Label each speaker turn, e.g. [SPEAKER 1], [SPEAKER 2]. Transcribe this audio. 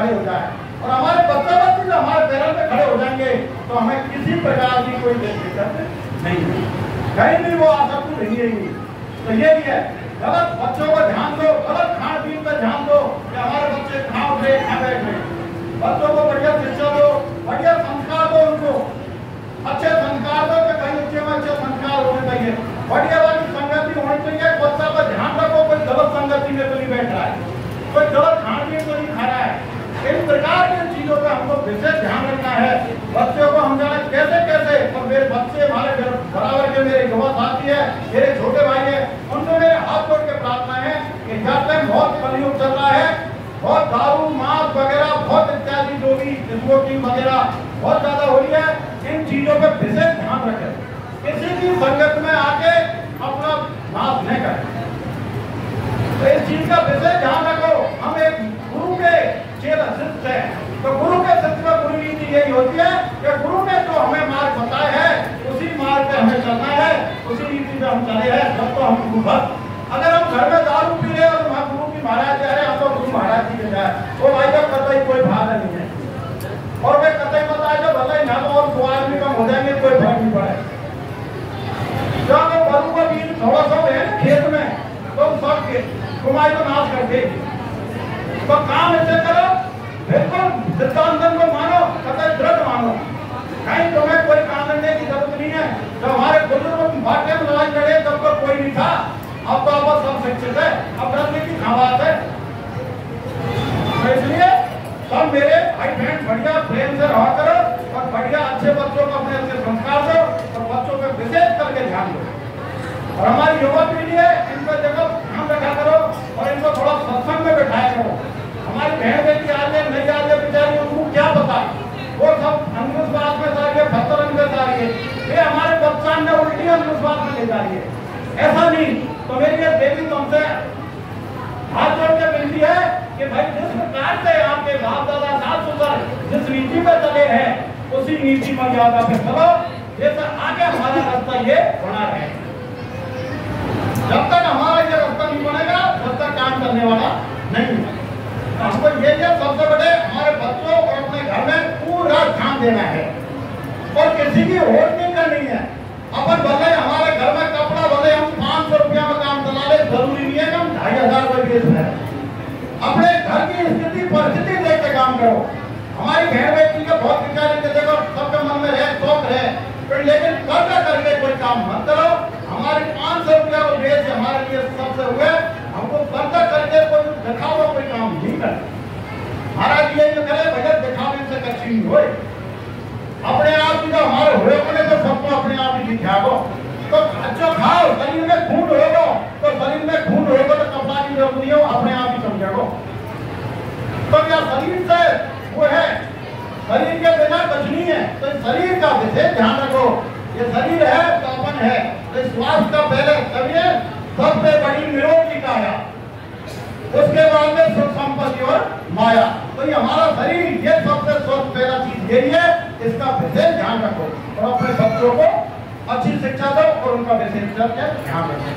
[SPEAKER 1] खड़े हो जाए और हमारे बच्चे बच्चे जो हमारे पैरों पे खड़े हो जाएंगे तो हमें किसी प्रकार की कोई दिक्कत नहीं है, कहीं भी वो आसक्ति नहीं रहेगी। तो ये भी है, गलत बच्चों को ध्यान दो, गलत खान पीन पर ध्यान दो कि हमारे बच्चे कहाँ उठे कहाँ बैठे। बच्चों को बढ़िया शिक्षा दो, बढ़िया संस्कार दो, उनको अच्छे संस्कार दो कि कहीं बच्चे में अच्छे संस्कार होने चाहिए, बढ़िया वाली संगति होनी चाहिए। बच्चा का ध्यान रखो कोई गलत संगति में तो नहीं बैठ रहा है, कोई गलत खान पीन तो नहीं खा रहा है। इन प्रकार की चीजों का हमको विशेष ध्यान रखना है। बच्चों को हम जाने कैसे कैसे, और मेरे बच्चे हमारे बराबर के मेरे युवा साथी है, मेरे छोटे भाई है, उनको मेरे हाथ जोड़ के प्रार्थना है कि जब तक बहुत कलयुग चल रहा है, बहुत दारू मांस वगैरह बहुत इत्यादि जो भी स्मोकिंग वगैरह बहुत ज्यादा हो रही है, इन चीजों पर विशेष ध्यान रखें। किसी भी संगत में आके अपना नाश नहीं करें, तो इस चीज का विशेष ध्यान रखो। हम एक गुरु के चेला शिष्य है, तो गुरु के शिष्य में गुरु नीति यही होती है कि गुरु ने जो हमें मार्ग बताया है उसी मार्ग पे हमें चलना है, उसी नीति पे हम चले हैं। तब तो हम गुरु भक्त। अगर हम घर में दारू पी रहे और वहाँ गुरु की महाराज जा रहे हैं, हम तो गुरु महाराज जी के जाए, वो भाई का कतई कोई भाग नहीं है, और वे कतई बताए जो भले ना तो और 2 आदमी कम हो जाएंगे, कोई फर्क नहीं पड़े। जब वो बरू का बीज थोड़ा सा है खेत में, तो सब कुमाई को नाश कर देगी। तो काम ऐसे करो, बिल्कुल सिद्धांतन को मानो, कतई दृढ़ मानो, कहीं तुम्हें कोई काम करने की जरूरत नहीं है। जब हमारे बुजुर्ग भाग्य में लड़ाई लड़े तब तो कोई नहीं था, अब तो आप सब शिक्षित है, अब डरने की क्या बात है। तो इसलिए सब मेरे भाई बहन बढ़िया प्रेम से रहा करो और बढ़िया अच्छे बच्चों को अपने अच्छे संस्कार दो और बच्चों पे विशेष करके ध्यान दो। और हमारी युवा पीढ़ी है, इन पर जगह ध्यान रखा करो और इनको थोड़ा सत्संग में बैठाया करो। हमारी बहन बेटी आ रही है, नहीं आ रही है बेचारी, उनको क्या पता, वो सब अंधविश्वास में जा रही है, भक्तरंग में जा रही है, ये हमारे बच्चा ने उल्टी अंधविश्वास में ले जा रही है। ऐसा नहीं। तो मेरी ये देवी तुमसे हाथ जोड़ के विनती है कि भाई जिस प्रकार से आपके बाप दादा सास ससुर जिस नीति पर चले हैं उसी नीति मर्यादा पे चलो, जैसे आगे हमारा रास्ता ये बना रहे। जब तक हमारा ये रास्ता नहीं बनेगा तब तक काम करने वाला नहीं है। हमको ये सबसे बड़े हमारे बच्चों और अपने घर में पूरा ध्यान देना है और किसी की होड़ नहीं करनी है। अपन भले हमारे घर में कपड़ा भले हम 500 रुपया में काम चला ले, जरूरी नहीं है कि हम 2500 रुपये बेच रहे हैं। अपने घर की स्थिति परिस्थिति देख के काम करो। हमारी बहन बेटी का बहुत विचार है, देखो सबके मन में रहे शौक है, तो लेकिन कर्ज करके कोई काम मत करो। हमारे 500 रुपया को बेच हमारे लिए सबसे हुए, हमको कर्ज करके कोई दिखावा कोई काम नहीं करे। महाराज ये जो करे भैया दिखावे से कच्ची नहीं हो, अपने आप की जो हमारे हुए बने तो सबको अपने आप ही दिखाओ। तो जो खाओ, शरीर में खून होगा तो शरीर में खून होगा तो कपड़ा की जरूरत नहीं हो, अपने आप ही समझो। तो क्या शरीर से वो है, शरीर के बिना कुछ नहीं है, तो शरीर का विशेष ध्यान रखो। ये शरीर है तो अपन है, तो स्वास्थ्य का पहले तभी सबसे बड़ी निरोगी काया, उसके बाद में सुख संपत्ति और माया। तो ये हमारा शरीर, ये सबसे स्वस्थ पहला चीज यही है, इसका विशेष ध्यान रखो और अपने बच्चों को अच्छी शिक्षा दो और उनका विशेष ध्यान रखो।